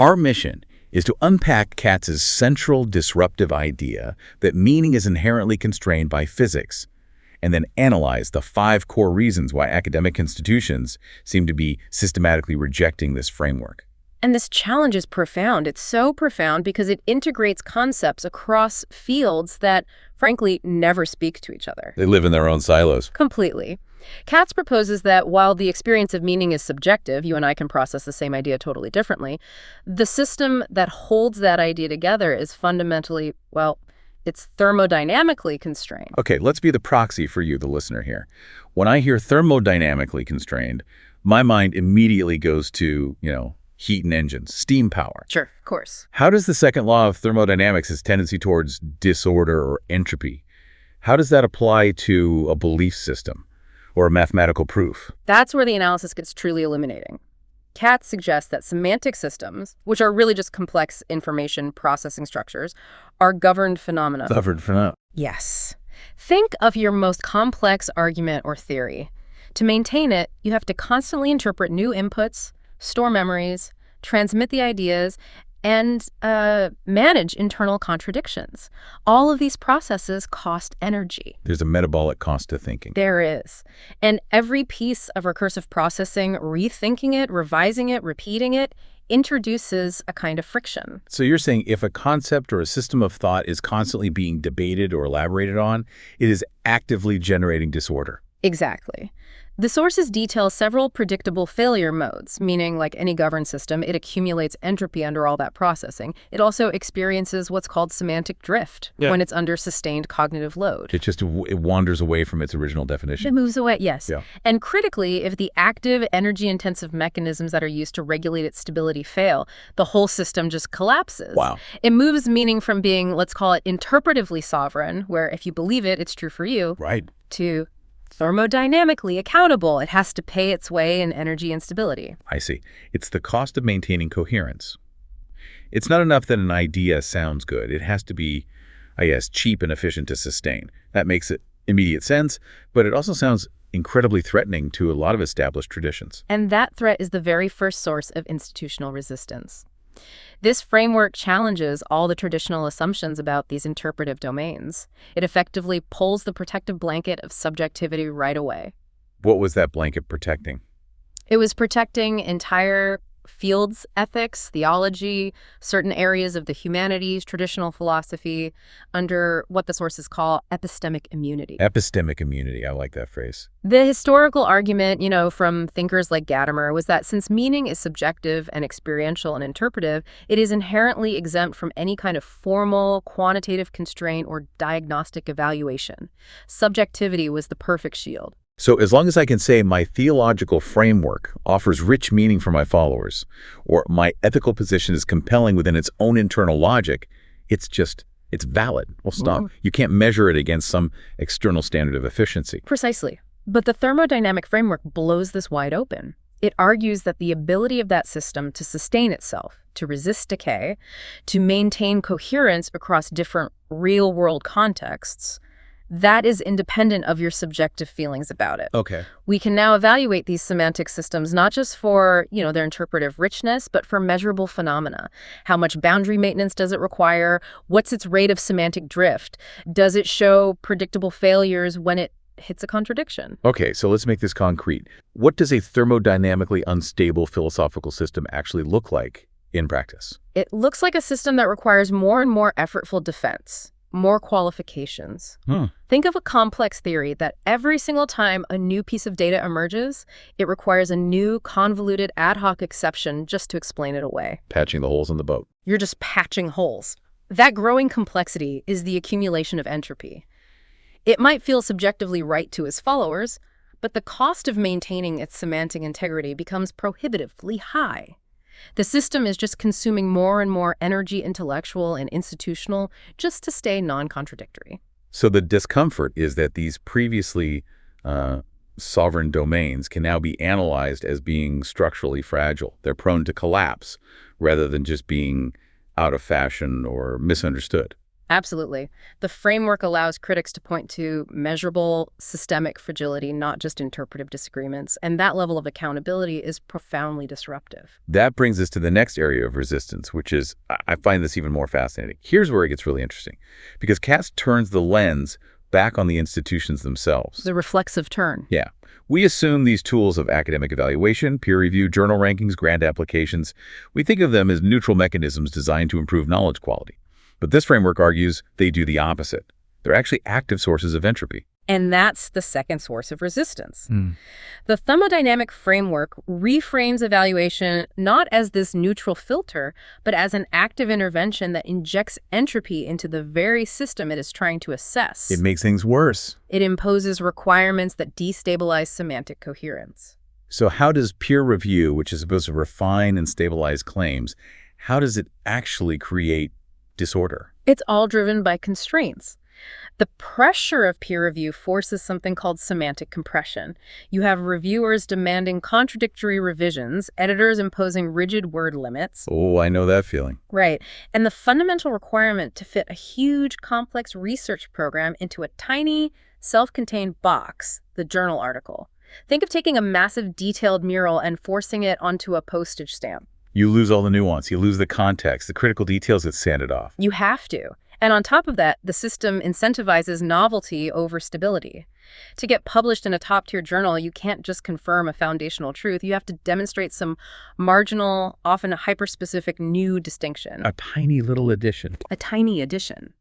Our mission is to unpack Katz's central disruptive idea that meaning is inherently constrained by physics, and then analyze the 5 core reasons why academic institutions seem to be systematically rejecting this framework. And this challenge is profound. It's so profound because it integrates concepts across fields that, frankly, never speak to each other. They live in their own silos. Completely. Katz proposes that while the experience of meaning is subjective, you and I can process the same idea totally differently, the system that holds that idea together is fundamentally, well, it's thermodynamically constrained. Okay, let's be the proxy for you, the listener here. When I hear thermodynamically constrained, my mind immediately goes to, heat and engines, steam power. Sure, of course. How does the second law of thermodynamics' tendency towards disorder or entropy, how does that apply to a belief system or a mathematical proof? That's where the analysis gets truly illuminating. Katz suggests that semantic systems, which are really just complex information processing structures, are governed phenomena. Governed phenomena. Yes. Think of your most complex argument or theory. To maintain it, you have to constantly interpret new inputs, store memories, transmit the ideas, and manage internal contradictions. All of these processes cost energy. There's a metabolic cost to thinking. There is. And every piece of recursive processing, rethinking it, revising it, repeating it, introduces a kind of friction. So you're saying if a concept or a system of thought is constantly being debated or elaborated on, it is actively generating disorder. Exactly. The sources detail several predictable failure modes, meaning like any governed system, it accumulates entropy under all that processing. It also experiences what's called semantic drift when it's under sustained cognitive load. It wanders away from its original definition. It moves away, yes. Yeah. And critically, if the active, energy-intensive mechanisms that are used to regulate its stability fail, the whole system just collapses. Wow. It moves meaning from being, let's call it, interpretively sovereign, where if you believe it, it's true for you, right, to thermodynamically accountable. It has to pay its way in energy and stability. I see. It's the cost of maintaining coherence. It's not enough that an idea sounds good. It has to be, cheap and efficient to sustain. That makes immediate sense, but it also sounds incredibly threatening to a lot of established traditions. And that threat is the very first source of institutional resistance. This framework challenges all the traditional assumptions about these interpretive domains. It effectively pulls the protective blanket of subjectivity right away. What was that blanket protecting? It was protecting entire fields, ethics, theology, certain areas of the humanities, traditional philosophy, under what the sources call epistemic immunity. Epistemic immunity, I like that phrase. The historical argument, from thinkers like Gadamer was that since meaning is subjective and experiential and interpretive, it is inherently exempt from any kind of formal, quantitative constraint or diagnostic evaluation. Subjectivity was the perfect shield. So as long as I can say my theological framework offers rich meaning for my followers, or my ethical position is compelling within its own internal logic, it's valid. Well, stop. You can't measure it against some external standard of efficiency. Precisely. But the thermodynamic framework blows this wide open. It argues that the ability of that system to sustain itself, to resist decay, to maintain coherence across different real-world contexts, that is independent of your subjective feelings about it. Okay. We can now evaluate these semantic systems not just for, their interpretive richness, but for measurable phenomena. How much boundary maintenance does it require? What's its rate of semantic drift? Does it show predictable failures when it hits a contradiction? Okay, so let's make this concrete. What does a thermodynamically unstable philosophical system actually look like in practice? It looks like a system that requires more and more effortful defense. More qualifications. Think of a complex theory that every single time a new piece of data emerges, it requires a new convoluted ad hoc exception just to explain it away. Patching the holes in the boat. You're just patching holes. That growing complexity is the accumulation of entropy. It might feel subjectively right to its followers, but the cost of maintaining its semantic integrity becomes prohibitively high. The system is just consuming more and more energy, intellectual and institutional, just to stay non-contradictory. So the discomfort is that these previously sovereign domains can now be analyzed as being structurally fragile. They're prone to collapse rather than just being out of fashion or misunderstood. Absolutely. The framework allows critics to point to measurable systemic fragility, not just interpretive disagreements, and that level of accountability is profoundly disruptive. That brings us to the next area of resistance, which is, I find this even more fascinating. Here's where it gets really interesting, because Katz turns the lens back on the institutions themselves. The reflexive turn. Yeah. We assume these tools of academic evaluation, peer review, journal rankings, grant applications, we think of them as neutral mechanisms designed to improve knowledge quality. But this framework argues they do the opposite. They're actually active sources of entropy. And that's the second source of resistance. The thermodynamic framework reframes evaluation not as this neutral filter, but as an active intervention that injects entropy into the very system it is trying to assess. It makes things worse. It imposes requirements that destabilize semantic coherence. So how does peer review, which is supposed to refine and stabilize claims, how does it actually create disorder? It's all driven by constraints. The pressure of peer review forces something called semantic compression. You have reviewers demanding contradictory revisions, editors imposing rigid word limits. Oh, I know that feeling. Right. And the fundamental requirement to fit a huge, complex research program into a tiny, self-contained box, the journal article. Think of taking a massive, detailed mural and forcing it onto a postage stamp. You lose all the nuance, you lose the context, the critical details get sanded off. You have to. And on top of that, the system incentivizes novelty over stability. To get published in a top-tier journal, you can't just confirm a foundational truth. You have to demonstrate some marginal, often hyper-specific new distinction. A tiny little addition. A tiny addition.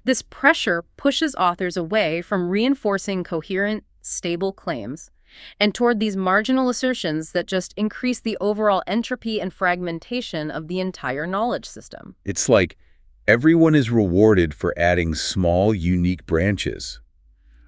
This pressure pushes authors away from reinforcing coherent, stable claims and toward these marginal assertions that just increase the overall entropy and fragmentation of the entire knowledge system. It's like everyone is rewarded for adding small, unique branches,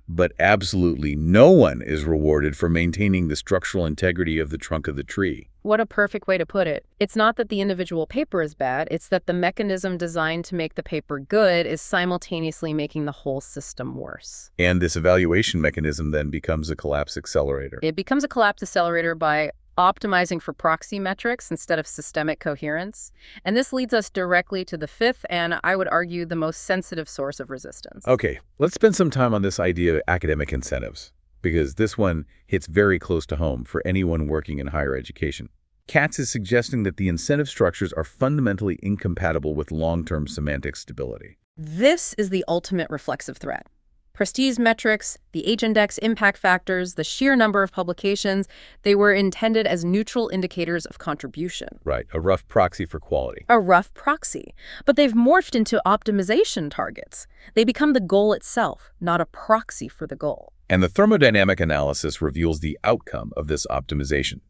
but absolutely no one is rewarded for maintaining the structural integrity of the trunk of the tree. What a perfect way to put it. It's not that the individual paper is bad, it's that the mechanism designed to make the paper good is simultaneously making the whole system worse. And this evaluation mechanism then becomes a collapse accelerator. It becomes a collapse accelerator by optimizing for proxy metrics instead of systemic coherence. And this leads us directly to the fifth, and I would argue the most sensitive source of resistance. Okay, let's spend some time on this idea of academic incentives, because this one hits very close to home for anyone working in higher education. Katz is suggesting that the incentive structures are fundamentally incompatible with long-term semantic stability. This is the ultimate reflexive threat. Prestige metrics, the H-index impact factors, the sheer number of publications, they were intended as neutral indicators of contribution. Right, a rough proxy for quality. A rough proxy. But they've morphed into optimization targets. They become the goal itself, not a proxy for the goal. And the thermodynamic analysis reveals the outcome of this optimization.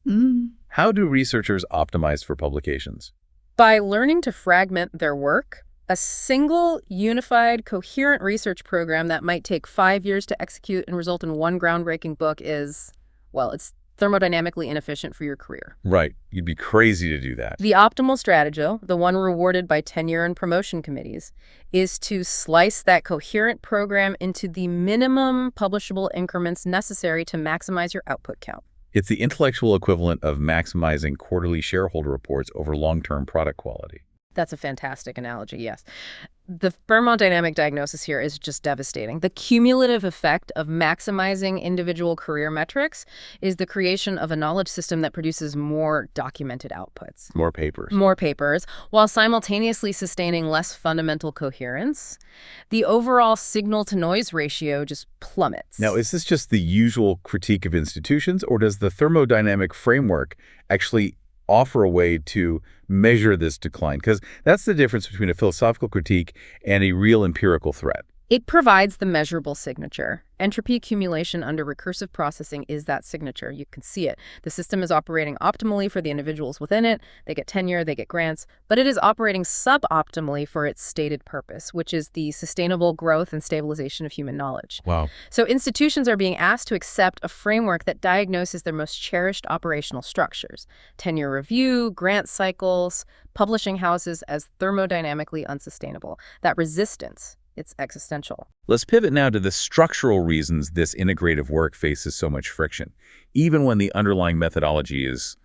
How do researchers optimize for publications? By learning to fragment their work, a single, unified, coherent research program that might take 5 years to execute and result in one groundbreaking book is, well, it's thermodynamically inefficient for your career. Right. You'd be crazy to do that. The optimal strategy, the one rewarded by tenure and promotion committees, is to slice that coherent program into the minimum publishable increments necessary to maximize your output count. It's the intellectual equivalent of maximizing quarterly shareholder reports over long-term product quality. That's a fantastic analogy, yes. The thermodynamic diagnosis here is just devastating. The cumulative effect of maximizing individual career metrics is the creation of a knowledge system that produces more documented outputs. More papers. More papers, while simultaneously sustaining less fundamental coherence. The overall signal-to-noise ratio just plummets. Now, is this just the usual critique of institutions, or does the thermodynamic framework actually offer a way to measure this decline? Because that's the difference between a philosophical critique and a real empirical threat. It provides the measurable signature. Entropy accumulation under recursive processing is that signature. You can see it. The system is operating optimally for the individuals within it. They get tenure, they get grants, but it is operating suboptimally for its stated purpose, which is the sustainable growth and stabilization of human knowledge. Wow. So institutions are being asked to accept a framework that diagnoses their most cherished operational structures: tenure review, grant cycles, publishing houses as thermodynamically unsustainable. That resistance, it's existential. Let's pivot now to the structural reasons this integrative work faces so much friction, even when the underlying methodology is,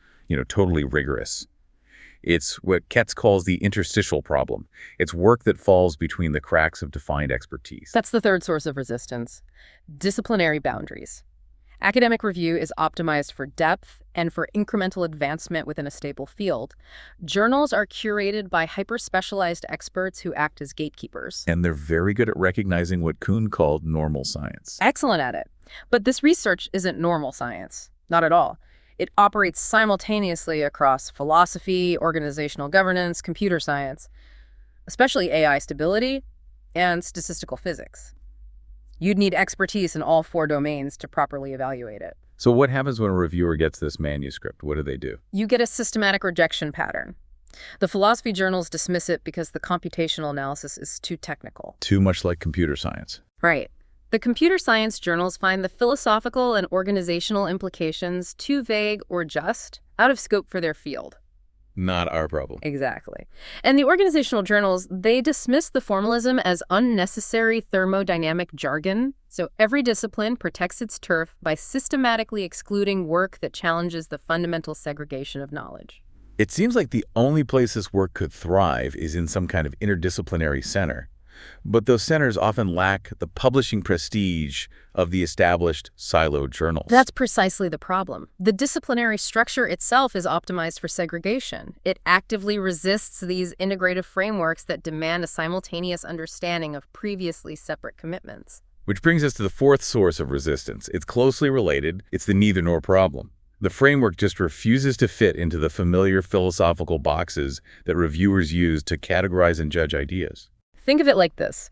totally rigorous. It's what Katz calls the interstitial problem. It's work that falls between the cracks of defined expertise. That's the third source of resistance. Disciplinary boundaries. Academic review is optimized for depth and for incremental advancement within a stable field. Journals are curated by hyper-specialized experts who act as gatekeepers. And they're very good at recognizing what Kuhn called normal science. Excellent at it. But this research isn't normal science. Not at all. It operates simultaneously across philosophy, organizational governance, computer science, especially AI stability, and statistical physics. You'd need expertise in all 4 domains to properly evaluate it. So what happens when a reviewer gets this manuscript? What do? You get a systematic rejection pattern. The philosophy journals dismiss it because the computational analysis is too technical. Too much like computer science. Right. The computer science journals find the philosophical and organizational implications too vague or just out of scope for their field. Not our problem. Exactly. And the organizational journals, they dismiss the formalism as unnecessary thermodynamic jargon. So every discipline protects its turf by systematically excluding work that challenges the fundamental segregation of knowledge. It seems like the only place this work could thrive is in some kind of interdisciplinary center. But those centers often lack the publishing prestige of the established siloed journals. That's precisely the problem. The disciplinary structure itself is optimized for segregation. It actively resists these integrative frameworks that demand a simultaneous understanding of previously separate commitments. Which brings us to the fourth source of resistance. It's closely related. It's the neither nor problem. The framework just refuses to fit into the familiar philosophical boxes that reviewers use to categorize and judge ideas. Think of it like this.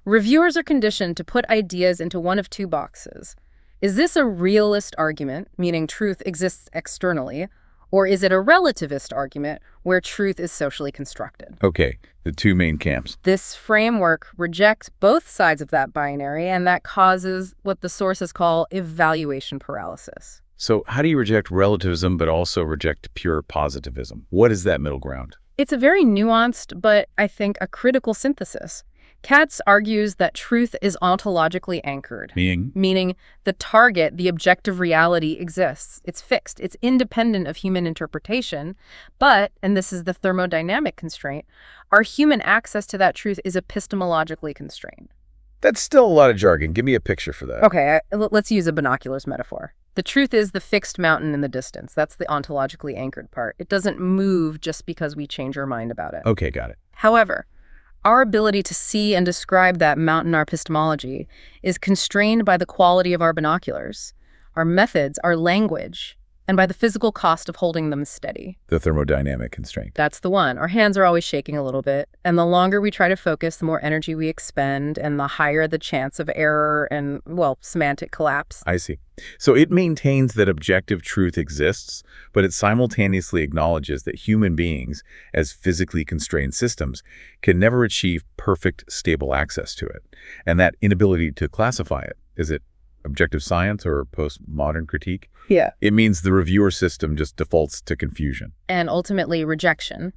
Reviewers are conditioned to put ideas into one of 2 boxes. Is this a realist argument, meaning truth exists externally, or is it a relativist argument where truth is socially constructed? Okay, the 2 main camps. This framework rejects both sides of that binary, and that causes what the sources call evaluation paralysis. So how do you reject relativism but also reject pure positivism? What is that middle ground? It's a very nuanced, but I think a critical synthesis. Katz argues that truth is ontologically anchored. Meaning the target, the objective reality exists. It's fixed. It's independent of human interpretation. But, and this is the thermodynamic constraint, our human access to that truth is epistemologically constrained. That's still a lot of jargon. Give me a picture for that. Okay, let's use a binoculars metaphor. The truth is the fixed mountain in the distance. That's the ontologically anchored part. It doesn't move just because we change our mind about it. Okay, got it. However, our ability to see and describe that mountain epistemology is constrained by the quality of our binoculars, our methods, our language, and by the physical cost of holding them steady. The thermodynamic constraint. That's the one. Our hands are always shaking a little bit, and the longer we try to focus, the more energy we expend, and the higher the chance of error and, well, semantic collapse. I see. So it maintains that objective truth exists, but it simultaneously acknowledges that human beings, as physically constrained systems, can never achieve perfect, stable access to it. And that inability to classify it, is it objective science or postmodern critique? Yeah. It means the reviewer system just defaults to confusion. And ultimately rejection.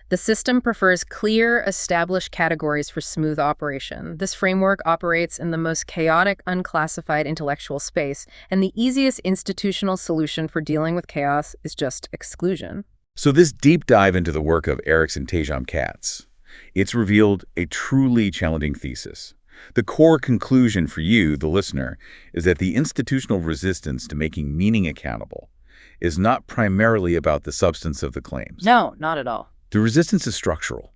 The system prefers clear, established categories for smooth operation. This framework operates in the most chaotic, unclassified intellectual space, and the easiest institutional solution for dealing with chaos is just exclusion. So this deep dive into the work of Erickson Katz, it's revealed a truly challenging thesis. The core conclusion for you, the listener, is that the institutional resistance to making meaning accountable is not primarily about the substance of the claims. No, not at all. The resistance is structural.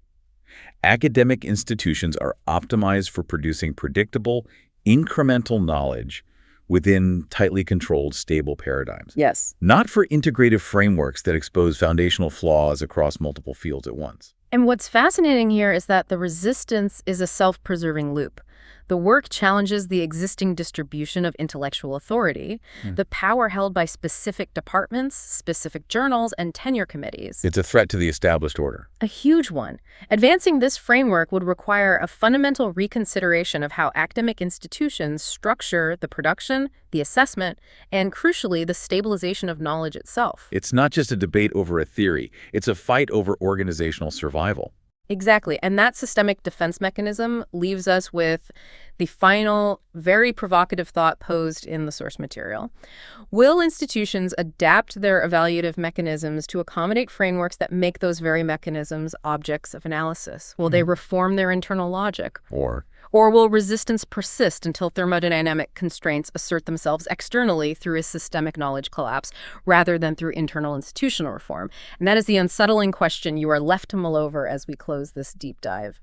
Academic institutions are optimized for producing predictable, incremental knowledge within tightly controlled, stable paradigms. Yes. Not for integrative frameworks that expose foundational flaws across multiple fields at once. And what's fascinating here is that the resistance is a self-preserving loop. The work challenges the existing distribution of intellectual authority, the power held by specific departments, specific journals, and tenure committees. It's a threat to the established order. A huge one. Advancing this framework would require a fundamental reconsideration of how academic institutions structure the production, the assessment, and crucially, the stabilization of knowledge itself. It's not just a debate over a theory. It's a fight over organizational survival. Exactly. And that systemic defense mechanism leaves us with the final, very provocative thought posed in the source material. Will institutions adapt their evaluative mechanisms to accommodate frameworks that make those very mechanisms objects of analysis? Will they reform their internal logic? Or will resistance persist until thermodynamic constraints assert themselves externally through a systemic knowledge collapse rather than through internal institutional reform? And that is the unsettling question you are left to mull over as we close this deep dive.